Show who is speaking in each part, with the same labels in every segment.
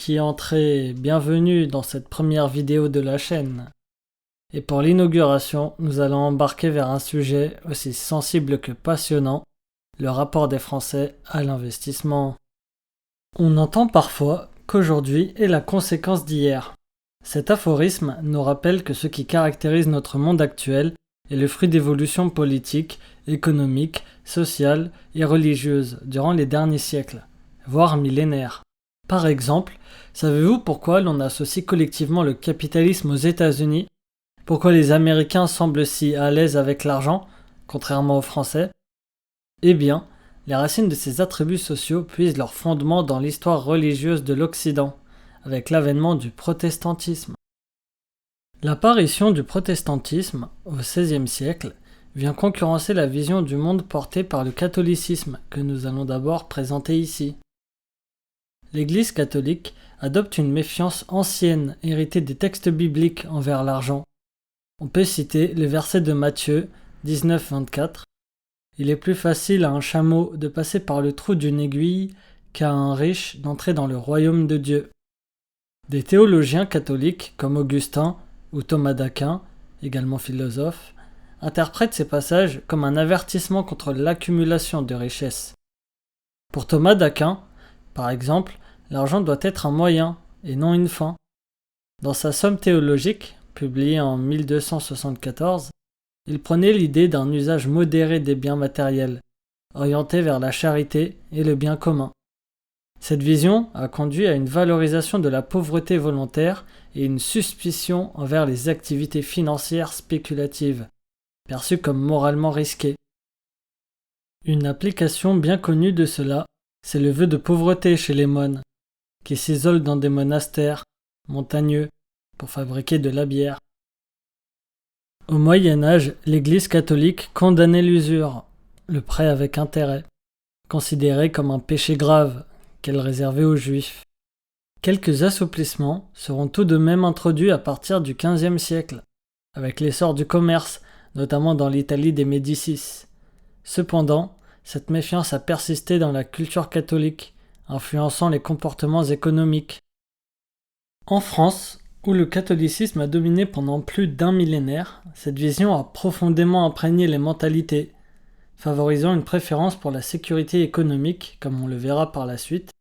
Speaker 1: qui entrez, bienvenue dans cette première vidéo de la chaîne. Et pour l'inauguration, nous allons embarquer vers un sujet aussi sensible que passionnant, le rapport des Français à l'investissement. On entend parfois qu'aujourd'hui est la conséquence d'hier. Cet aphorisme nous rappelle que ce qui caractérise notre monde actuel est le fruit d'évolutions politiques, économiques, sociales et religieuses durant les derniers siècles, voire millénaires. Par exemple, savez-vous pourquoi l'on associe collectivement le capitalisme aux États-Unis? Pourquoi les Américains semblent si à l'aise avec l'argent, contrairement aux Français? Eh bien, les racines de ces attributs sociaux puisent leur fondement dans l'histoire religieuse de l'Occident, avec l'avènement du protestantisme. L'apparition du protestantisme, au XVIe siècle, vient concurrencer la vision du monde portée par le catholicisme, que nous allons d'abord présenter ici. L'Église catholique adopte une méfiance ancienne héritée des textes bibliques envers l'argent. On peut citer le verset de Matthieu 19-24. Il est plus facile à un chameau de passer par le trou d'une aiguille qu'à un riche d'entrer dans le royaume de Dieu. Des théologiens catholiques comme Augustin ou Thomas d'Aquin, également philosophe, interprètent ces passages comme un avertissement contre l'accumulation de richesses. Pour Thomas d'Aquin, par exemple, l'argent doit être un moyen et non une fin. Dans sa Somme théologique, publiée en 1274, il prenait l'idée d'un usage modéré des biens matériels, orienté vers la charité et le bien commun. Cette vision a conduit à une valorisation de la pauvreté volontaire et une suspicion envers les activités financières spéculatives, perçues comme moralement risquées. Une application bien connue de cela, c'est le vœu de pauvreté chez les moines, qui s'isolent dans des monastères montagneux pour fabriquer de la bière. Au Moyen Âge, l'Église catholique condamnait l'usure, le prêt avec intérêt, considéré comme un péché grave qu'elle réservait aux Juifs. Quelques assouplissements seront tout de même introduits à partir du XVe siècle, avec l'essor du commerce, notamment dans l'Italie des Médicis. Cependant, cette méfiance a persisté dans la culture catholique, influençant les comportements économiques. En France, où le catholicisme a dominé pendant plus d'un millénaire, cette vision a profondément imprégné les mentalités, favorisant une préférence pour la sécurité économique, comme on le verra par la suite,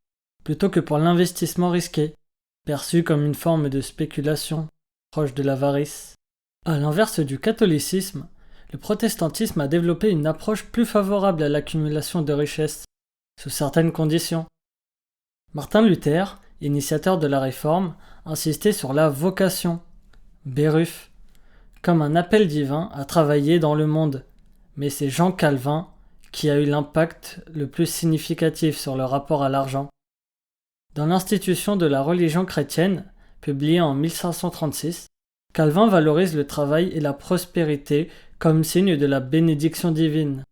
Speaker 1: plutôt que pour l'investissement risqué, perçu comme une forme de spéculation, proche de l'avarice. À l'inverse du catholicisme, le protestantisme a développé une approche plus favorable à l'accumulation de richesses, sous certaines conditions. Martin Luther, initiateur de la Réforme, insistait sur la vocation, Beruf, comme un appel divin à travailler dans le monde, mais c'est Jean Calvin qui a eu l'impact le plus significatif sur le rapport à l'argent. Dans l'Institution de la religion chrétienne, publiée en 1536, Calvin valorise le travail et la prospérité comme signe de la bénédiction divine,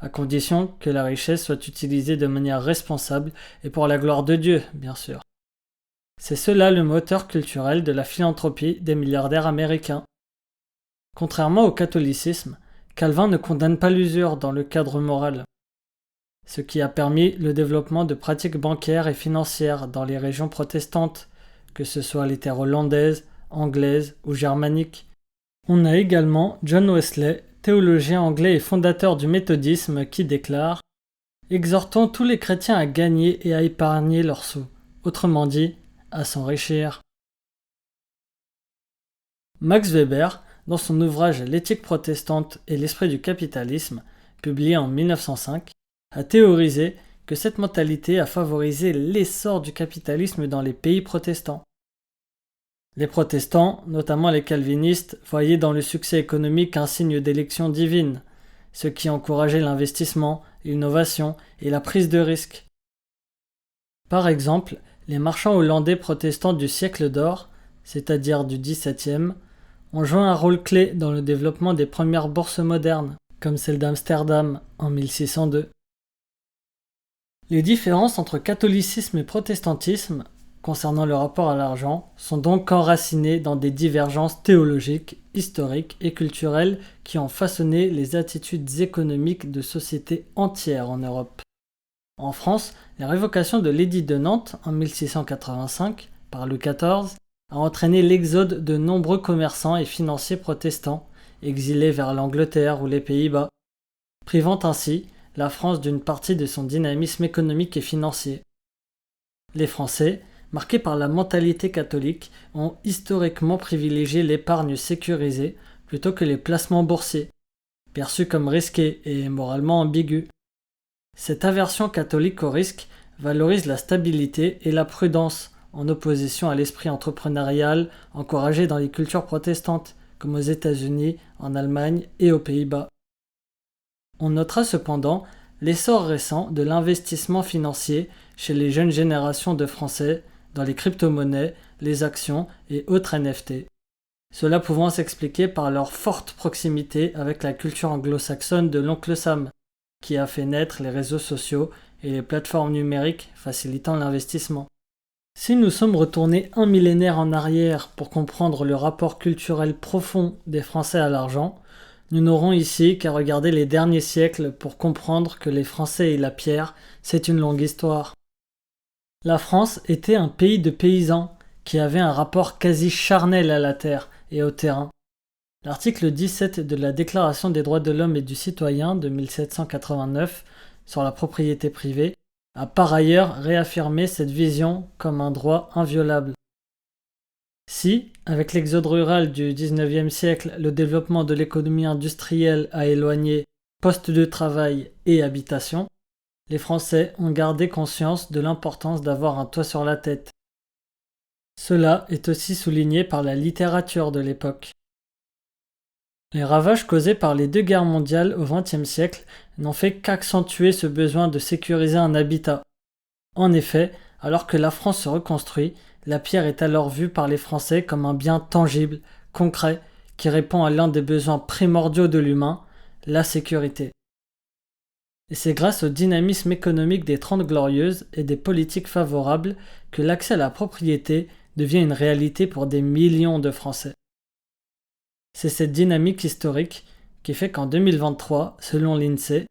Speaker 1: à condition que la richesse soit utilisée de manière responsable et pour la gloire de Dieu, bien sûr. C'est cela le moteur culturel de la philanthropie des milliardaires américains. Contrairement au catholicisme, Calvin ne condamne pas l'usure dans le cadre moral, ce qui a permis le développement de pratiques bancaires et financières dans les régions protestantes, que ce soit les terres hollandaises, anglaises ou germaniques. On a également John Wesley, théologien anglais et fondateur du méthodisme, qui déclare « Exhortons tous les chrétiens à gagner et à épargner leurs sous, autrement dit, à s'enrichir. » Max Weber, dans son ouvrage L'éthique protestante et l'esprit du capitalisme, publié en 1905, a théorisé que cette mentalité a favorisé l'essor du capitalisme dans les pays protestants. Les protestants, notamment les calvinistes, voyaient dans le succès économique un signe d'élection divine, ce qui encourageait l'investissement, l'innovation et la prise de risque. Par exemple, les marchands hollandais protestants du siècle d'or, c'est-à-dire du XVIIe, ont joué un rôle clé dans le développement des premières bourses modernes, comme celle d'Amsterdam en 1602. Les différences entre catholicisme et protestantisme, concernant le rapport à l'argent, sont donc enracinées dans des divergences théologiques, historiques et culturelles qui ont façonné les attitudes économiques de sociétés entières en Europe. En France, la révocation de l'édit de Nantes en 1685 par Louis XIV a entraîné l'exode de nombreux commerçants et financiers protestants, exilés vers l'Angleterre ou les Pays-Bas, privant ainsi la France d'une partie de son dynamisme économique et financier. Les Français, marqués par la mentalité catholique, ont historiquement privilégié l'épargne sécurisée plutôt que les placements boursiers, perçus comme risqués et moralement ambigus. Cette aversion catholique au risque valorise la stabilité et la prudence, en opposition à l'esprit entrepreneurial encouragé dans les cultures protestantes, comme aux États-Unis, en Allemagne et aux Pays-Bas. On notera cependant l'essor récent de l'investissement financier chez les jeunes générations de Français dans les crypto-monnaies, les actions et autres NFT. Cela pouvant s'expliquer par leur forte proximité avec la culture anglo-saxonne de l'oncle Sam, qui a fait naître les réseaux sociaux et les plateformes numériques facilitant l'investissement. Si nous sommes retournés un millénaire en arrière pour comprendre le rapport culturel profond des Français à l'argent, nous n'aurons ici qu'à regarder les derniers siècles pour comprendre que les Français et la pierre, c'est une longue histoire. La France était un pays de paysans qui avait un rapport quasi charnel à la terre et au terrain. L'article 17 de la Déclaration des droits de l'homme et du citoyen de 1789 sur la propriété privée a par ailleurs réaffirmé cette vision comme un droit inviolable. Si, avec l'exode rural du XIXe siècle, le développement de l'économie industrielle a éloigné postes de travail et habitation, les Français ont gardé conscience de l'importance d'avoir un toit sur la tête. Cela est aussi souligné par la littérature de l'époque. Les ravages causés par les deux guerres mondiales au XXe siècle n'ont fait qu'accentuer ce besoin de sécuriser un habitat. En effet, alors que la France se reconstruit, la pierre est alors vue par les Français comme un bien tangible, concret, qui répond à l'un des besoins primordiaux de l'humain, la sécurité. Et c'est grâce au dynamisme économique des Trente Glorieuses et des politiques favorables que l'accès à la propriété devient une réalité pour des millions de Français. C'est cette dynamique historique qui fait qu'en 2023, selon l'INSEE,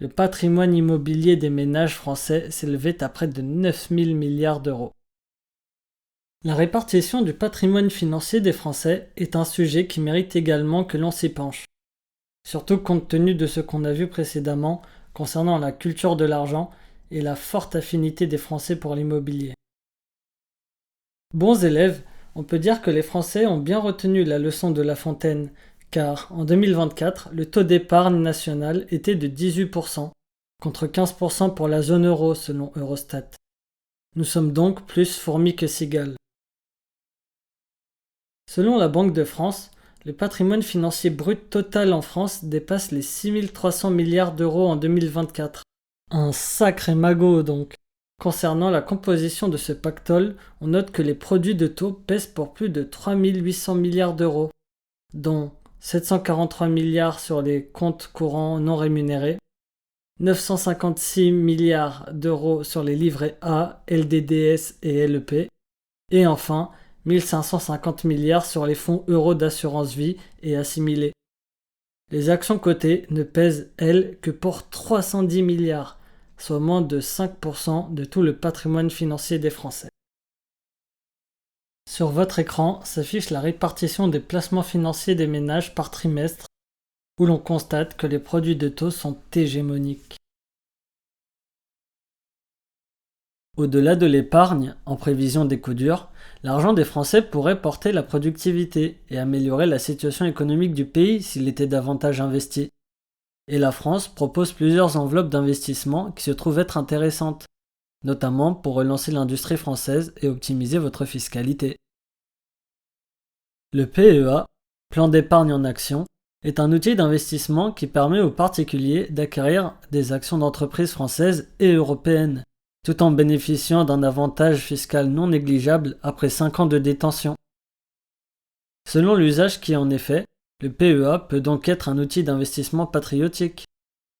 Speaker 1: le patrimoine immobilier des ménages français s'élevait à près de 9 000 milliards d'euros. La répartition du patrimoine financier des Français est un sujet qui mérite également que l'on s'y penche, surtout compte tenu de ce qu'on a vu précédemment concernant la culture de l'argent et la forte affinité des Français pour l'immobilier. Bons élèves, on peut dire que les Français ont bien retenu la leçon de La Fontaine, car en 2024, le taux d'épargne national était de 18%, contre 15% pour la zone euro selon Eurostat. Nous sommes donc plus fourmis que cigales. Selon la Banque de France, le patrimoine financier brut total en France dépasse les 6 300 milliards d'euros en 2024. Un sacré magot donc. Concernant la composition de ce pactole, on note que les produits de taux pèsent pour plus de 3 800 milliards d'euros, dont 743 milliards sur les comptes courants non rémunérés, 956 milliards d'euros sur les livrets A, LDDS et LEP, et enfin 1550 milliards sur les fonds euros d'assurance vie et assimilés. Les actions cotées ne pèsent, elles, que pour 310 milliards, soit moins de 5% de tout le patrimoine financier des Français. Sur votre écran s'affiche la répartition des placements financiers des ménages par trimestre, où l'on constate que les produits de taux sont hégémoniques. Au-delà de l'épargne, en prévision des coups durs, l'argent des Français pourrait porter la productivité et améliorer la situation économique du pays s'il était davantage investi. Et la France propose plusieurs enveloppes d'investissement qui se trouvent être intéressantes, notamment pour relancer l'industrie française et optimiser votre fiscalité. Le PEA, Plan d'épargne en actions, est un outil d'investissement qui permet aux particuliers d'acquérir des actions d'entreprises françaises et européennes, tout en bénéficiant d'un avantage fiscal non négligeable après 5 ans de détention. Selon l'usage qui en est fait, le PEA peut donc être un outil d'investissement patriotique.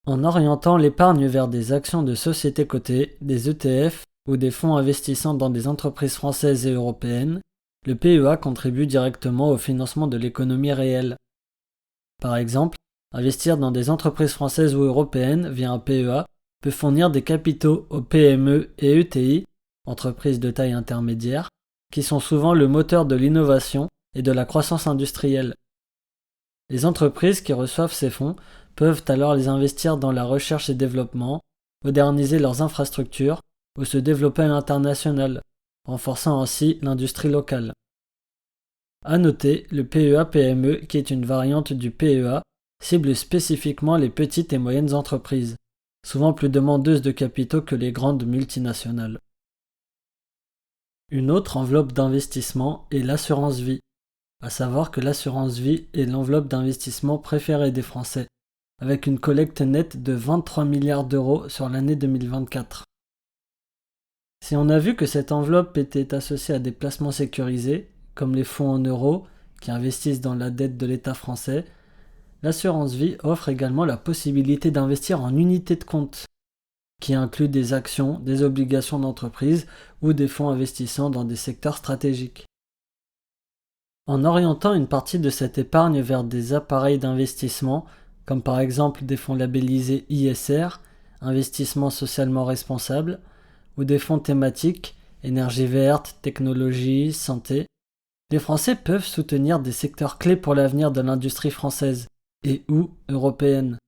Speaker 1: En orientant l'épargne vers des actions de sociétés cotées, des ETF ou des fonds investissant dans des entreprises françaises et européennes, le PEA contribue directement au financement de l'économie réelle. Par exemple, investir dans des entreprises françaises ou européennes via un PEA peut fournir des capitaux aux PME et ETI, entreprises de taille intermédiaire, qui sont souvent le moteur de l'innovation et de la croissance industrielle. Les entreprises qui reçoivent ces fonds peuvent alors les investir dans la recherche et développement, moderniser leurs infrastructures ou se développer à l'international, renforçant ainsi l'industrie locale. À noter, le PEA-PME, qui est une variante du PEA, cible spécifiquement les petites et moyennes entreprises, souvent plus demandeuses de capitaux que les grandes multinationales. Une autre enveloppe d'investissement est l'assurance vie, à savoir que l'assurance vie est l'enveloppe d'investissement préférée des Français, avec une collecte nette de 23 milliards d'euros sur l'année 2024. Si on a vu que cette enveloppe était associée à des placements sécurisés, comme les fonds en euros, qui investissent dans la dette de l'État français, l'assurance vie offre également la possibilité d'investir en unités de compte, qui incluent des actions, des obligations d'entreprise ou des fonds investissant dans des secteurs stratégiques. En orientant une partie de cette épargne vers des appareils d'investissement, comme par exemple des fonds labellisés ISR, investissement socialement responsable, ou des fonds thématiques, énergie verte, technologie, santé, les Français peuvent soutenir des secteurs clés pour l'avenir de l'industrie française et ou européenne,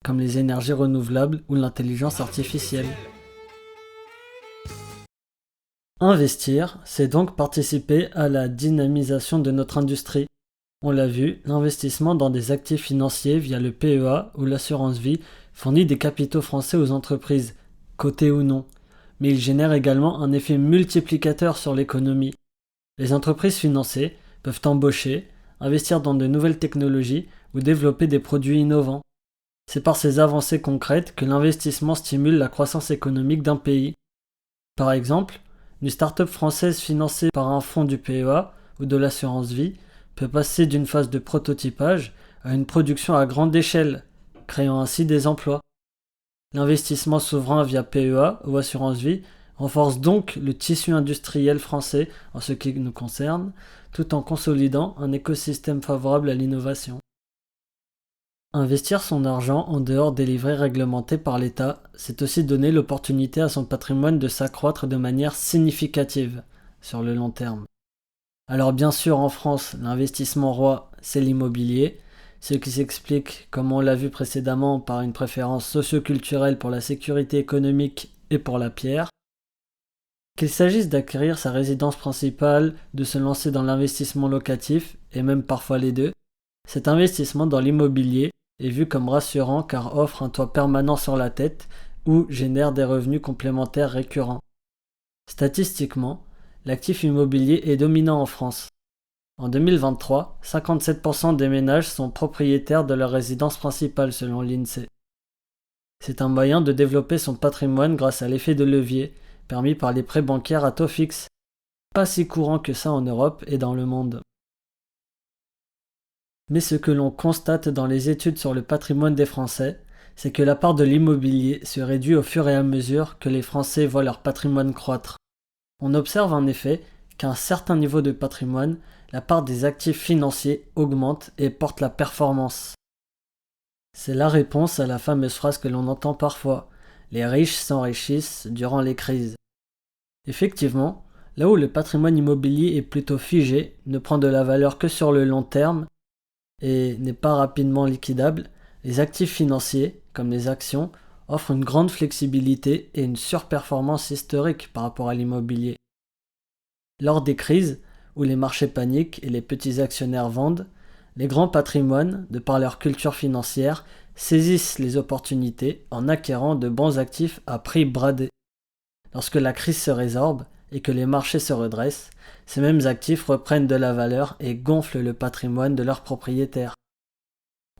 Speaker 1: comme les énergies renouvelables ou l'intelligence artificielle. Investir, c'est donc participer à la dynamisation de notre industrie. On l'a vu, l'investissement dans des actifs financiers via le PEA ou l'assurance vie fournit des capitaux français aux entreprises, cotées ou non, mais il génère également un effet multiplicateur sur l'économie. Les entreprises financées peuvent embaucher, investir dans de nouvelles technologies ou développer des produits innovants. C'est par ces avancées concrètes que l'investissement stimule la croissance économique d'un pays. Par exemple, une start-up française financée par un fonds du PEA ou de l'assurance vie peut passer d'une phase de prototypage à une production à grande échelle, créant ainsi des emplois. L'investissement souverain via PEA ou assurance vie renforce donc le tissu industriel français en ce qui nous concerne, tout en consolidant un écosystème favorable à l'innovation. Investir son argent en dehors des livrets réglementés par l'État, c'est aussi donner l'opportunité à son patrimoine de s'accroître de manière significative sur le long terme. Alors bien sûr en France, l'investissement roi, c'est l'immobilier, ce qui s'explique, comme on l'a vu précédemment, par une préférence socio-culturelle pour la sécurité économique et pour la pierre. Qu'il s'agisse d'acquérir sa résidence principale, de se lancer dans l'investissement locatif, et même parfois les deux, cet investissement dans l'immobilier est vu comme rassurant car offre un toit permanent sur la tête ou génère des revenus complémentaires récurrents. Statistiquement, l'actif immobilier est dominant en France. En 2023, 57% des ménages sont propriétaires de leur résidence principale selon l'INSEE. C'est un moyen de développer son patrimoine grâce à l'effet de levier permis par les prêts bancaires à taux fixe, pas si courant que ça en Europe et dans le monde. Mais ce que l'on constate dans les études sur le patrimoine des Français, c'est que la part de l'immobilier se réduit au fur et à mesure que les Français voient leur patrimoine croître. On observe en effet qu'à un certain niveau de patrimoine, la part des actifs financiers augmente et porte la performance. C'est la réponse à la fameuse phrase que l'on entend parfois « Les riches s'enrichissent durant les crises ». Effectivement, là où le patrimoine immobilier est plutôt figé, ne prend de la valeur que sur le long terme et n'est pas rapidement liquidable, les actifs financiers, comme les actions, offrent une grande flexibilité et une surperformance historique par rapport à l'immobilier. Lors des crises, où les marchés paniquent et les petits actionnaires vendent, les grands patrimoines, de par leur culture financière, saisissent les opportunités en acquérant de bons actifs à prix bradé. Lorsque la crise se résorbe et que les marchés se redressent, ces mêmes actifs reprennent de la valeur et gonflent le patrimoine de leurs propriétaires.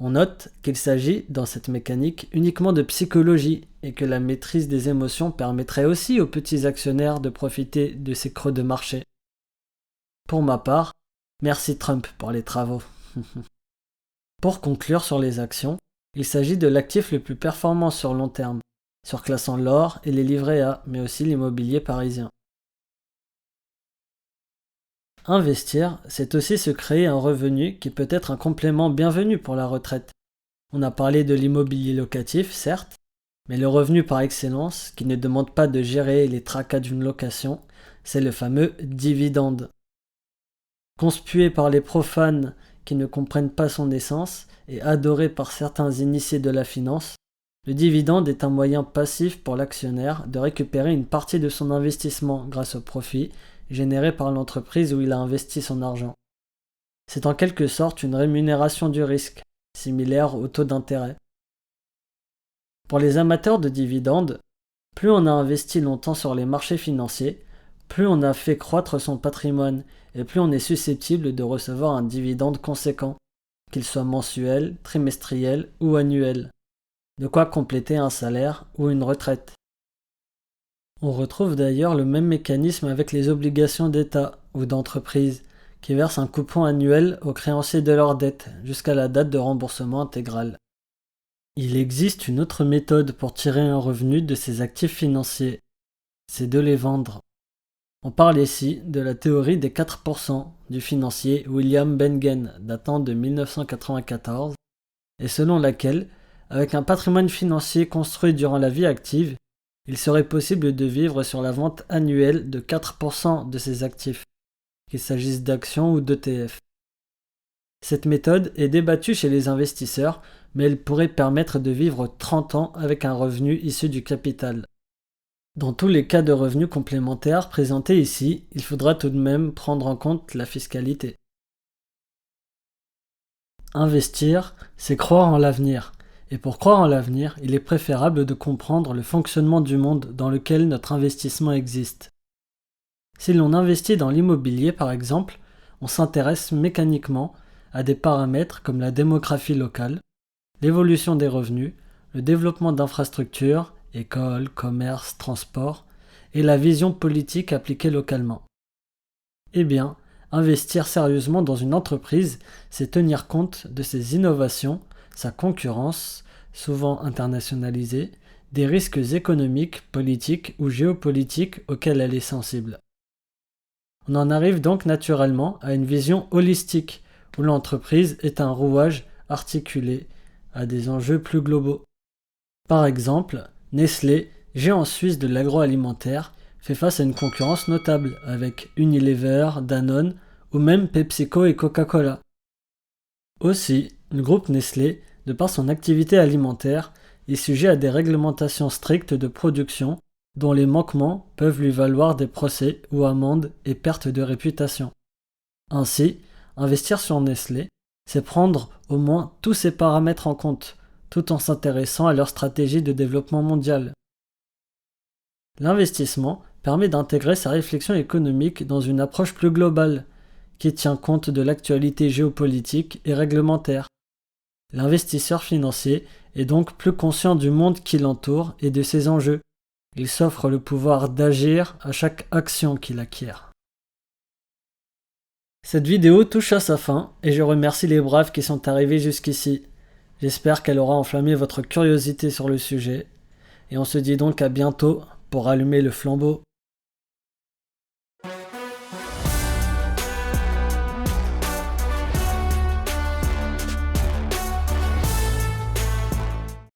Speaker 1: On note qu'il s'agit, dans cette mécanique, uniquement de psychologie et que la maîtrise des émotions permettrait aussi aux petits actionnaires de profiter de ces creux de marché. Pour ma part, merci Trump pour les travaux. Pour conclure sur les actions, il s'agit de l'actif le plus performant sur long terme, surclassant l'or et les livrets A, mais aussi l'immobilier parisien. Investir, c'est aussi se créer un revenu qui peut être un complément bienvenu pour la retraite. On a parlé de l'immobilier locatif, certes, mais le revenu par excellence, qui ne demande pas de gérer les tracas d'une location, c'est le fameux dividende. Conspué par les profanes qui ne comprennent pas son essence et adoré par certains initiés de la finance, le dividende est un moyen passif pour l'actionnaire de récupérer une partie de son investissement grâce au profit généré par l'entreprise où il a investi son argent. C'est en quelque sorte une rémunération du risque, similaire au taux d'intérêt. Pour les amateurs de dividendes, plus on a investi longtemps sur les marchés financiers, plus on a fait croître son patrimoine et plus on est susceptible de recevoir un dividende conséquent, qu'il soit mensuel, trimestriel ou annuel. De quoi compléter un salaire ou une retraite. On retrouve d'ailleurs le même mécanisme avec les obligations d'État ou d'entreprise qui versent un coupon annuel aux créanciers de leurs dettes jusqu'à la date de remboursement intégral. Il existe une autre méthode pour tirer un revenu de ces actifs financiers, c'est de les vendre. On parle ici de la théorie des 4% du financier William Bengen datant de 1994 et selon laquelle avec un patrimoine financier construit durant la vie active, il serait possible de vivre sur la vente annuelle de 4% de ses actifs, qu'il s'agisse d'actions ou d'ETF. Cette méthode est débattue chez les investisseurs, mais elle pourrait permettre de vivre 30 ans avec un revenu issu du capital. Dans tous les cas de revenus complémentaires présentés ici, il faudra tout de même prendre en compte la fiscalité. Investir, c'est croire en l'avenir. Et pour croire en l'avenir, il est préférable de comprendre le fonctionnement du monde dans lequel notre investissement existe. Si l'on investit dans l'immobilier par exemple, on s'intéresse mécaniquement à des paramètres comme la démographie locale, l'évolution des revenus, le développement d'infrastructures, écoles, commerces, transports, et la vision politique appliquée localement. Eh bien, investir sérieusement dans une entreprise, c'est tenir compte de ses innovations, sa concurrence, souvent internationalisée, des risques économiques, politiques ou géopolitiques auxquels elle est sensible. On en arrive donc naturellement à une vision holistique, où l'entreprise est un rouage articulé à des enjeux plus globaux. Par exemple, Nestlé, géant suisse de l'agroalimentaire, fait face à une concurrence notable avec Unilever, Danone ou même PepsiCo et Coca-Cola. Aussi, le groupe Nestlé, de par son activité alimentaire, est sujet à des réglementations strictes de production dont les manquements peuvent lui valoir des procès ou amendes et pertes de réputation. Ainsi, investir sur Nestlé, c'est prendre au moins tous ces paramètres en compte, tout en s'intéressant à leur stratégie de développement mondial. L'investissement permet d'intégrer sa réflexion économique dans une approche plus globale, qui tient compte de l'actualité géopolitique et réglementaire. L'investisseur financier est donc plus conscient du monde qui l'entoure et de ses enjeux. Il s'offre le pouvoir d'agir à chaque action qu'il acquiert. Cette vidéo touche à sa fin et je remercie les braves qui sont arrivés jusqu'ici. J'espère qu'elle aura enflammé votre curiosité sur le sujet et on se dit donc à bientôt pour allumer le flambeau.